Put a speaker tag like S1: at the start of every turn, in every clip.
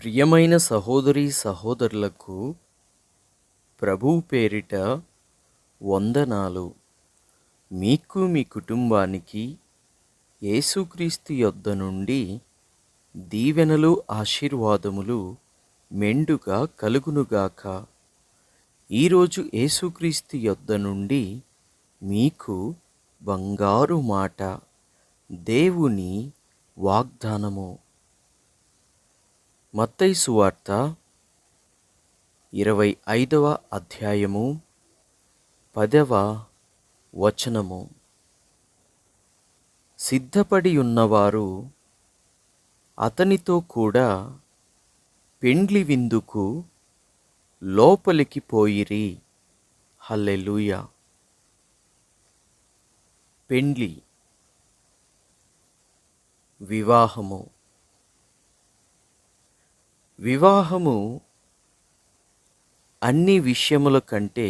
S1: ప్రియమైన సహోదరీ సహోదరులకు ప్రభువు పేరిట వందనాలు. మీకు మీ కుటుంబానికి యేసుక్రీస్తు యొద్ద నుండి దీవెనలు ఆశీర్వాదములు మెండుగా కలుగునుగాక. ఈరోజు యేసుక్రీస్తు యొద్ద నుండి మీకు బంగారు మాట, దేవుని వాగ్దానము. మత్తయి సువార్త 25వ అధ్యాయము 10వ వచనము. సిద్ధపడి ఉన్నవారు అతనితో కూడా పెండ్లి విందుకు లోపలికి పోయిరి. హల్లెలూయా. పెండ్లి, వివాహము. వివాహము అన్ని విషయముల కంటే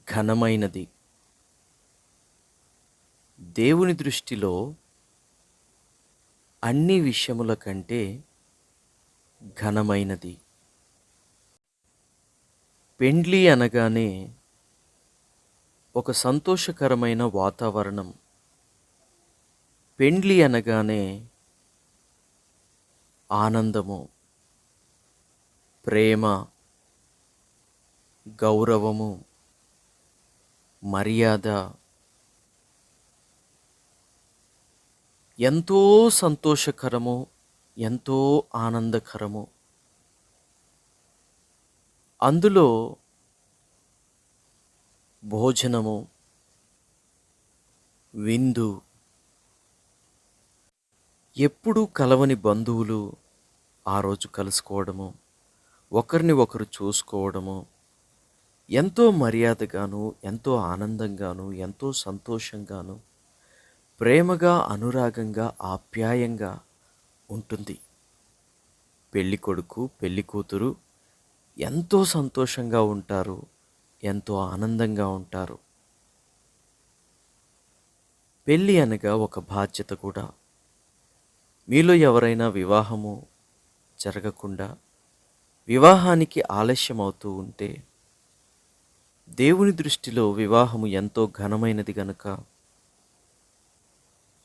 S1: ఘనమైనది. దేవుని దృష్టిలో అన్ని విషయముల కంటే ఘనమైనది. పెండ్లి అనగానే ఒక సంతోషకరమైన వాతావరణం. పెండ్లి అనగానే ఆనందము, ప్రేమ, గౌరవము, మర్యాద, ఎంతో సంతోషకరము, ఎంతో ఆనందకరము. అందులో భోజనము, విందు, ఎప్పుడూ కలవని బంధువులు ఆ రోజు కలుసుకోవడము, ఒకరిని ఒకరు చూసుకోవడము, ఎంతో మర్యాదగాను, ఎంతో ఆనందంగాను, ఎంతో సంతోషంగాను, ప్రేమగా, అనురాగంగా, ఆప్యాయంగా ఉంటుంది. పెళ్ళి కొడుకు, పెళ్ళి కూతురు ఎంతో సంతోషంగా ఉంటారు, ఎంతో ఆనందంగా ఉంటారు. పెళ్ళి అనగా ఒక బాధ్యత కూడా. మీలో ఎవరైనా వివాహము జరగకుండా వివాహానికి ఆలస్యం అవుతూ ఉంటే, దేవుని దృష్టిలో వివాహము ఎంతో ఘనమైనది గనుక,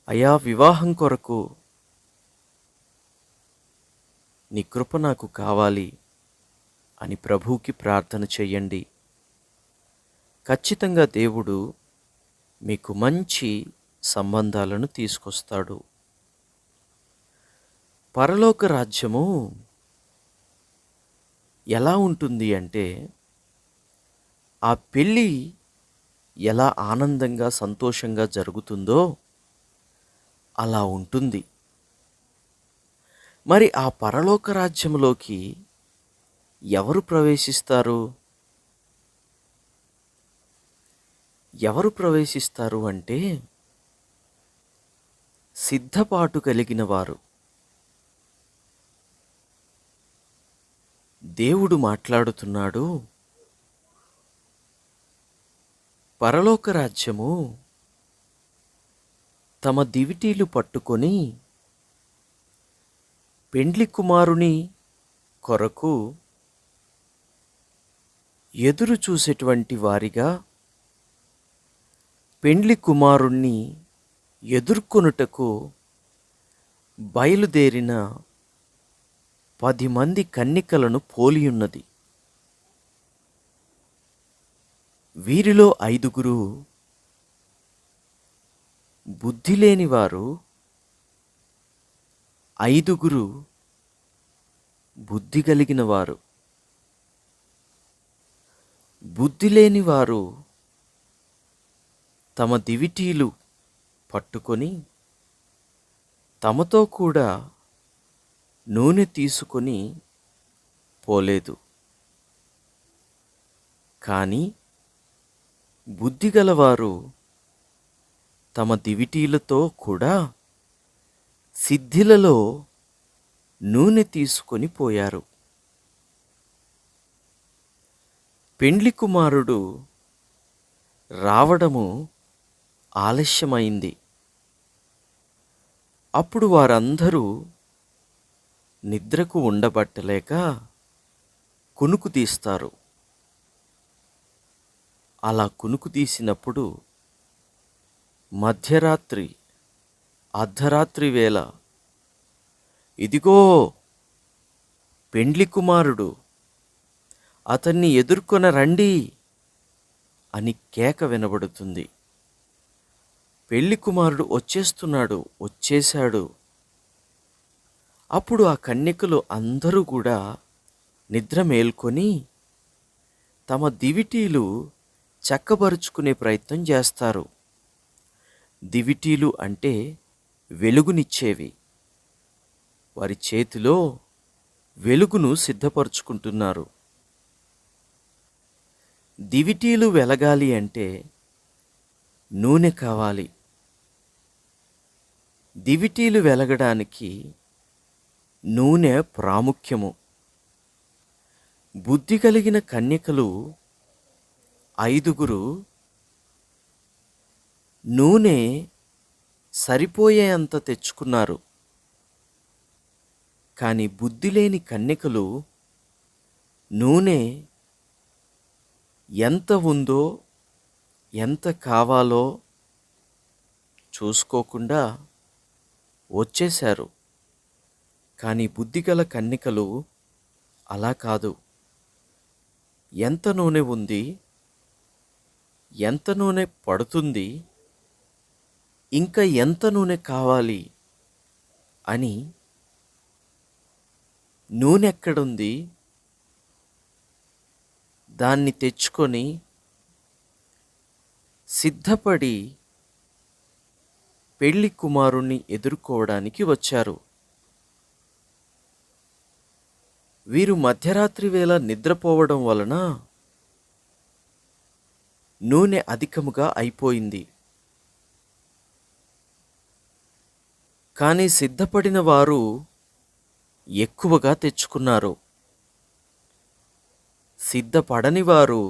S1: అయా వివాహం కొరకు నీ కృప నాకు కావాలి అని ప్రభువుకి ప్రార్థన చెయ్యండి. ఖచ్చితంగా దేవుడు మీకు మంచి సంబంధాలను తీసుకొస్తాడు. పరలోక రాజ్యము ఎలా ఉంటుంది అంటే, ఆ పెళ్ళి ఎలా ఆనందంగా, సంతోషంగా జరుగుతుందో అలా ఉంటుంది. మరి ఆ పరలోక రాజ్యంలోకి ఎవరు ప్రవేశిస్తారు? ఎవరు ప్రవేశిస్తారు అంటే, సిద్ధపాటు కలిగిన వారు. దేవుడు మాట్లాడుతున్నాడు, పరలోక రాజ్యము తమ దివిటీలు పట్టుకొని పెండ్లి కుమారుని కొరకు ఎదురు చూసేటువంటి వారిగా, పెండ్లి కుమారుణ్ణి ఎదుర్కొనుటకు బయలుదేరిన 10 మంది కన్నికలను పోలియున్నది. వీరిలో 5గురు బుద్ధి లేనివారు, 5గురు బుద్ధి కలిగిన వారు. బుద్ధి లేనివారు తమ దివిటీలు పట్టుకొని తమతో కూడా నూనె తీసుకొని పోలేదు. కానీ బుద్ధిగలవారు తమ దివిటీలతో కూడా సిద్ధిలలో నూనె తీసుకొని పోయారు. పెండ్లి కుమారుడు రావడము ఆలస్యమైంది. అప్పుడు వారందరూ నిద్రకు ఉండబట్టలేక కునుకు తీస్తారు. అలా కునుకు తీసినప్పుడు మధ్యరాత్రి, అర్ధరాత్రి వేళ ఇదిగో పెండ్లి కుమారుడు, అతన్ని ఎదుర్కొన రండి అని కేక వినబడుతుంది. పెళ్లి కుమారుడు వచ్చేస్తున్నాడు, వచ్చేశాడు. అప్పుడు ఆ కన్యకలు అందరూ కూడా నిద్ర మేల్కొని తమ దివిటీలు చక్కబరుచుకునే ప్రయత్నం చేస్తారు. దివిటీలు అంటే వెలుగునిచ్చేవి. వారి చేతిలో వెలుగును సిద్ధపరుచుకుంటున్నారు. దివిటీలు వెలగాలి అంటే నూనె కావాలి. దివిటీలు వెలగడానికి నూనె ప్రాముఖ్యము. బుద్ధి కలిగిన కన్యకలు 5 నూనె సరిపోయేంత తెచ్చుకున్నారు. కానీ బుద్ధి లేని కన్యకలు నూనె ఎంత ఉందో, ఎంత కావాలో చూసుకోకుండా వచ్చేశారు. కానీ బుద్ధిగల కన్యకలు అలా కాదు. ఎంత నూనె ఉంది, ఎంత నూనె పడుతుంది, ఇంకా ఎంత నూనె కావాలి అని నూనె ఎక్కడుంది దాన్ని తెచ్చుకొని సిద్ధపడి పెళ్లి కుమారుణ్ణి ఎదుర్కోవడానికి వచ్చారు. వీరు మధ్యరాత్రి వేళ నిద్రపోవడం వలన నూనె అధికముగా అయిపోయింది. కానీ సిద్ధపడిన వారు ఎక్కువగా తెచ్చుకున్నారు. సిద్ధపడని వారు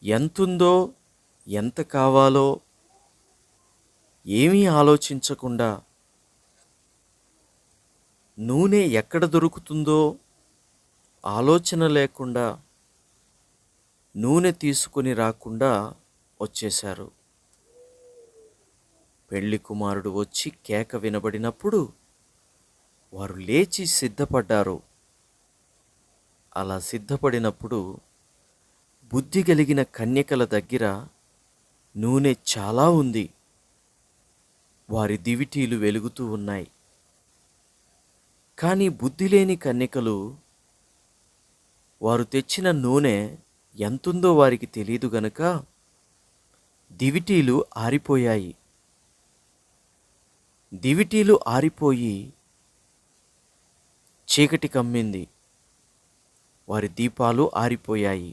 S1: ఎంతుందో, ఎంత కావాలో ఏమీ ఆలోచించకుండా, నూనె ఎక్కడ దొరుకుతుందో ఆలోచన లేకుండా నూనె తీసుకొని రాకుండా వచ్చేశారు. పెళ్లి కుమారుడు వచ్చి కేక వినబడినప్పుడు వారు లేచి సిద్ధపడ్డారు. అలా సిద్ధపడినప్పుడు బుద్ధి కలిగిన కన్యకల దగ్గర నూనె చాలా ఉంది. వారి దివిటీలు వెలుగుతూ ఉన్నాయి. కానీ బుద్ధి లేని కన్యకలు వారు తెచ్చిన నూనె ఎంతుందో వారికి తెలియదు గనుక దివిటీలు ఆరిపోయాయి. దివిటీలు ఆరిపోయి చీకటి కమ్మింది. వారి దీపాలు ఆరిపోయాయి.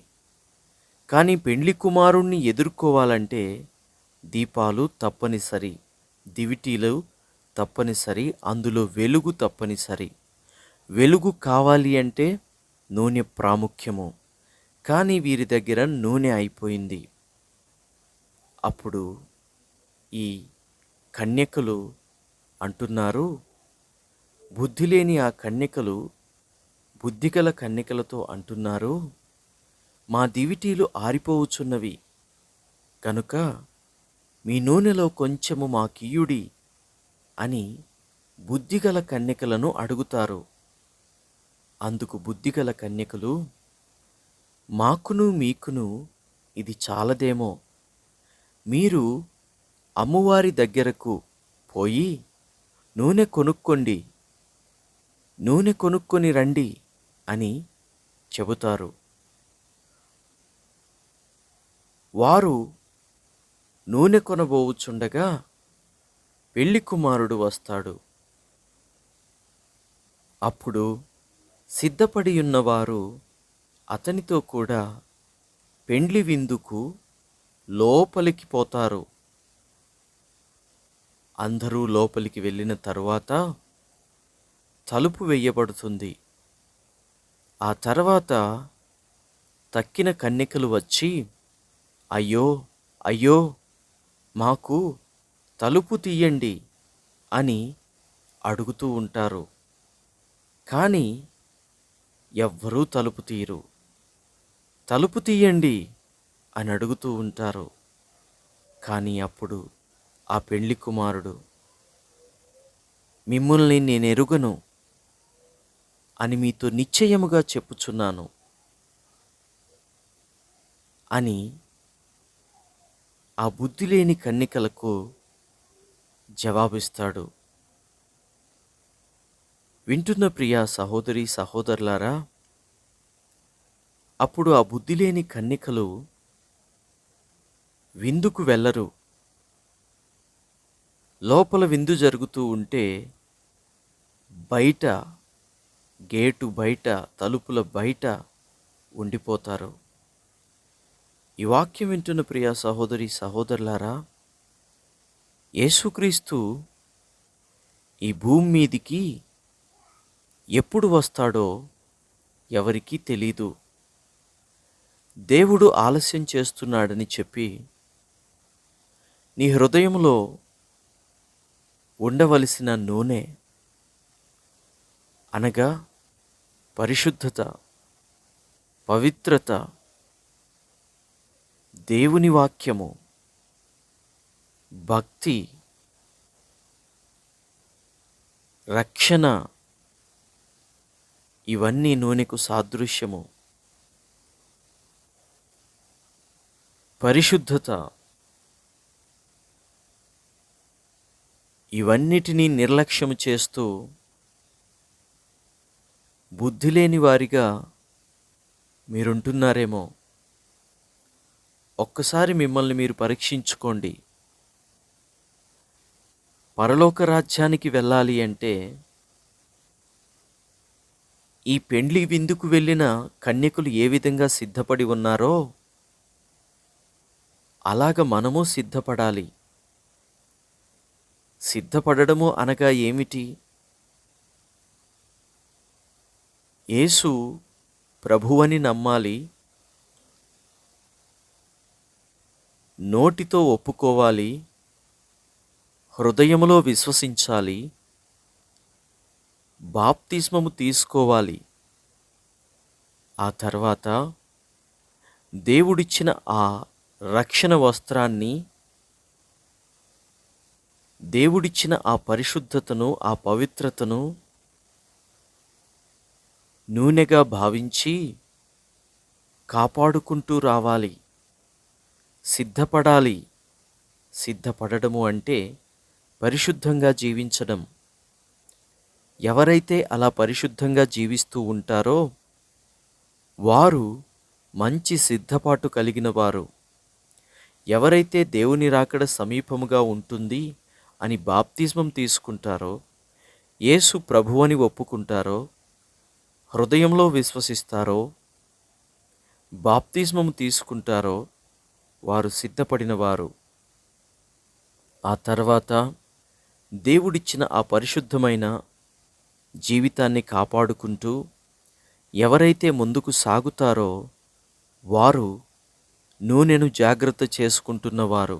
S1: కానీ పెండ్లి కుమారుణ్ణి ఎదుర్కోవాలంటే దీపాలు తప్పనిసరి, దివిటీలు తప్పనిసరి, అందులో వెలుగు తప్పనిసరి. వెలుగు కావాలి అంటే నూనె ప్రాముఖ్యము. కానీ వీరి దగ్గర నూనె అయిపోయింది. అప్పుడు ఈ కన్యకలు అంటున్నారు, బుద్ధి లేని ఆ కన్యకలు బుద్ధిగల కన్యకలతో అంటున్నారు, మా దివిటీలు ఆరిపోవుచున్నవి కనుక మీ నూనెలో కొంచెము మాకియుడి అని బుద్ధిగల కన్యకలను అడుగుతారు. అందుకు బుద్ధిగల కన్యకలు, మాకును మీకును ఇది చాలదేమో, మీరు అమ్మవారి దగ్గరకు పోయి నూనె కొనుక్కోండి, నూనె కొనుక్కొని రండి అని చెబుతారు. వారు నూనె కొనబోవుచుండగా పెళ్లి కుమారుడు వస్తాడు. అప్పుడు సిద్ధపడి ఉన్నవారు అతనితో కూడా పెండ్లి విందుకు లోపలికి పోతారు. అందరూ లోపలికి వెళ్ళిన తరువాత తలుపు వేయబడుతుంది. ఆ తర్వాత తక్కిన కన్యకలు వచ్చి, అయ్యో అయ్యో మాకు తలుపు తీయండి అని అడుగుతూ ఉంటారు. కానీ ఎవ్వరూ తలుపు తీయరు. తలుపు తీయండి అని అడుగుతూ ఉంటారు. కానీ అప్పుడు ఆ పెళ్లి కుమారుడు, మిమ్ముల్ని నేనెరుగను అని మీతో నిశ్చయముగా చెప్పుచున్నాను అని ఆ బుద్ధి లేని కన్యకలకు జవాబిస్తాడు. వింటున్న ప్రియ సహోదరి సహోదరులారా, అప్పుడు ఆ బుద్ధి లేని కన్యకలు విందుకు వెళ్ళరు. లోపల విందు జరుగుతూ ఉంటే బయట, గేటు బయట, తలుపుల బయట ఉండిపోతారు. ఈ వాక్యం వింటున్న ప్రియ సహోదరి సహోదరులారా, యేసుక్రీస్తు ఈ భూమి మీదికి ఎప్పుడు వస్తాడో ఎవరికీ తెలీదు. దేవుడు ఆలస్యం చేస్తున్నాడని చెప్పి నీ హృదయంలో ఉండవలసిన నూనె అనగా పరిశుద్ధత, పవిత్రత, దేవుని వాక్యము, భక్తి, రక్షణ, ఇవన్నీ నూనెకు సాదృశ్యము. పరిశుద్ధత, ఇవన్నిటినీ నిర్లక్ష్యం చేస్తూ బుద్ధి లేని వారిగా మీరుంటున్నారేమో. ఒక్కసారి మిమ్మల్ని మీరు పరీక్షించుకోండి. పరలోక రాజ్యానికి వెళ్ళాలి అంటే ఈ పెండ్లి విందుకు వెళ్ళిన కన్యకులు ఏ విధంగా సిద్ధపడి ఉన్నారో అలాగ మనము సిద్ధపడాలి. సిద్ధపడడము అనగా ఏమిటి? యేసు ప్రభువని నమ్మాలి, నోటితో ఒప్పుకోవాలి, హృదయములో విశ్వసించాలి, బాప్తిస్మము తీసుకోవాలి. ఆ తర్వాత దేవుడిచ్చిన ఆ రక్షణ వస్త్రాన్ని, దేవుడిచ్చిన ఆ పరిశుద్ధతను, ఆ పవిత్రతను నూనెగా భావించి కాపాడుకుంటూ రావాలి. సిద్ధపడాలి. సిద్ధపడడము అంటే పరిశుద్ధంగా జీవించడం. ఎవరైతే అలా పరిశుద్ధంగా జీవిస్తూ ఉంటారో వారు మంచి సిద్ధపాటు కలిగిన వారు. ఎవరైతే దేవుని రాకడ సమీపముగా ఉంటుంది అని బాప్తిస్మం తీసుకుంటారో, యేసు ప్రభువని ఒప్పుకుంటారో, హృదయంలో విశ్వసిస్తారో, బాప్తిస్మము తీసుకుంటారో వారు సిద్ధపడిన వారు. ఆ తర్వాత దేవుడిచ్చిన ఆ పరిశుద్ధమైన జీవితాన్ని కాపాడుకుంటూ ఎవరైతే ముందుకు సాగుతారో వారు నూనెను జాగ్రత్త చేసుకుంటున్నవారు.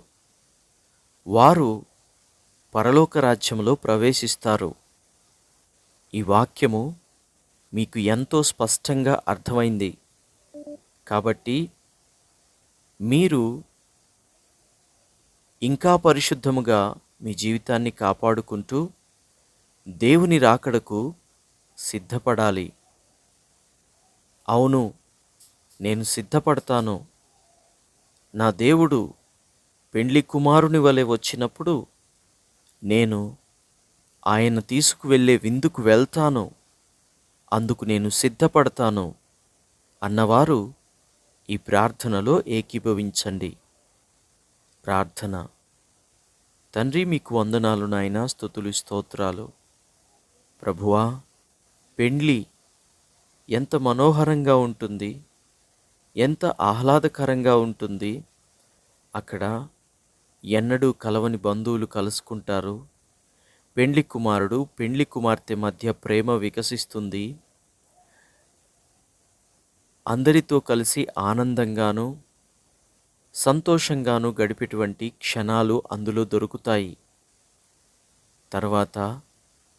S1: వారు పరలోక రాజ్యంలో ప్రవేశిస్తారు. ఈ వాక్యము మీకు ఎంతో స్పష్టంగా అర్థమైంది. కాబట్టి మీరు ఇంకా పరిశుద్ధముగా మీ జీవితాన్ని కాపాడుకుంటూ దేవుని రాకడకు సిద్ధపడాలి. అవును, నేను సిద్ధపడతాను. నా దేవుడు పెండ్లి కుమారుని వలె వచ్చినప్పుడు నేను ఆయన తీసుకువెళ్ళే విందుకు వెళ్తాను, అందుకు నేను సిద్ధపడతాను అన్నవారు ఈ ప్రార్థనలో ఏకీభవించండి. ప్రార్థన. తండ్రి, మీకు వందనాలు నాయనా, స్తుతులు స్తోత్రాలు. ప్రభువా, పెండ్లి ఎంత మనోహరంగా ఉంటుంది, ఎంత ఆహ్లాదకరంగా ఉంటుంది. అక్కడ ఎన్నడూ కలవని బంధువులు కలుసుకుంటారు. పెండ్లి కుమారుడు, పెండ్లి కుమార్తె మధ్య ప్రేమ వికసిస్తుంది. అందరితో కలిసి ఆనందంగాను సంతోషంగాను గడిపేటువంటి క్షణాలు అందులో దొరుకుతాయి. తర్వాత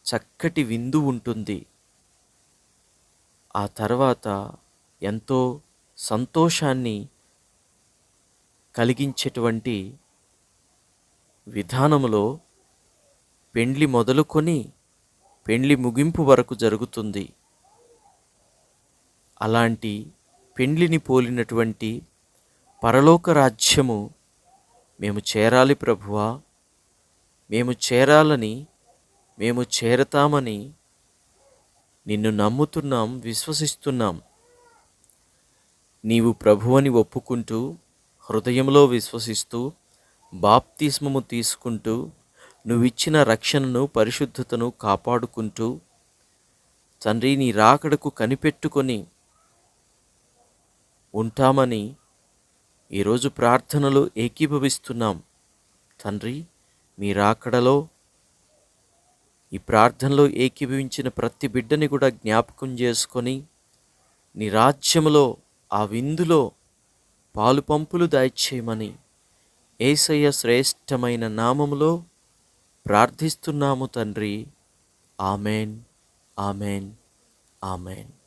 S1: చక్కటి విందు ఉంటుంది. ఆ తర్వాత ఎంతో సంతోషాన్ని కలిగించేటువంటి విధానములో పెండ్లి మొదలుకొని పెండ్లి ముగింపు వరకు జరుగుతుంది. అలాంటి పెండ్లిని పోలినటువంటి పరలోక రాజ్యము మేము చేరాలి ప్రభువా, మేము చేరాలని, మేము చేరతామని నిన్ను నమ్ముతున్నాం, విశ్వసిస్తున్నాం. నీవు ప్రభువని ఒప్పుకుంటూ, హృదయంలో విశ్వసిస్తూ, బాప్తిస్మము తీసుకుంటూ, నువ్విచ్చిన రక్షణను, పరిశుద్ధతను కాపాడుకుంటూ, తండ్రి నీ రాకడకు కనిపెట్టుకొని ఉంటామని ఈరోజు ప్రార్థనలో ఏకీభవిస్తున్నాం. తండ్రి, మీ రాకడలో ఈ ప్రార్థనలో ఏకీభవించిన ప్రతి బిడ్డని కూడా జ్ఞాపకం చేసుకొని నీ రాజ్యములో ఆ విందులో పాలు పంపులు దయచేయమని యేసయ్య శ్రేష్టమైన నామములో ప్రార్థిస్తున్నాము తండ్రి. Amen, amen, amen.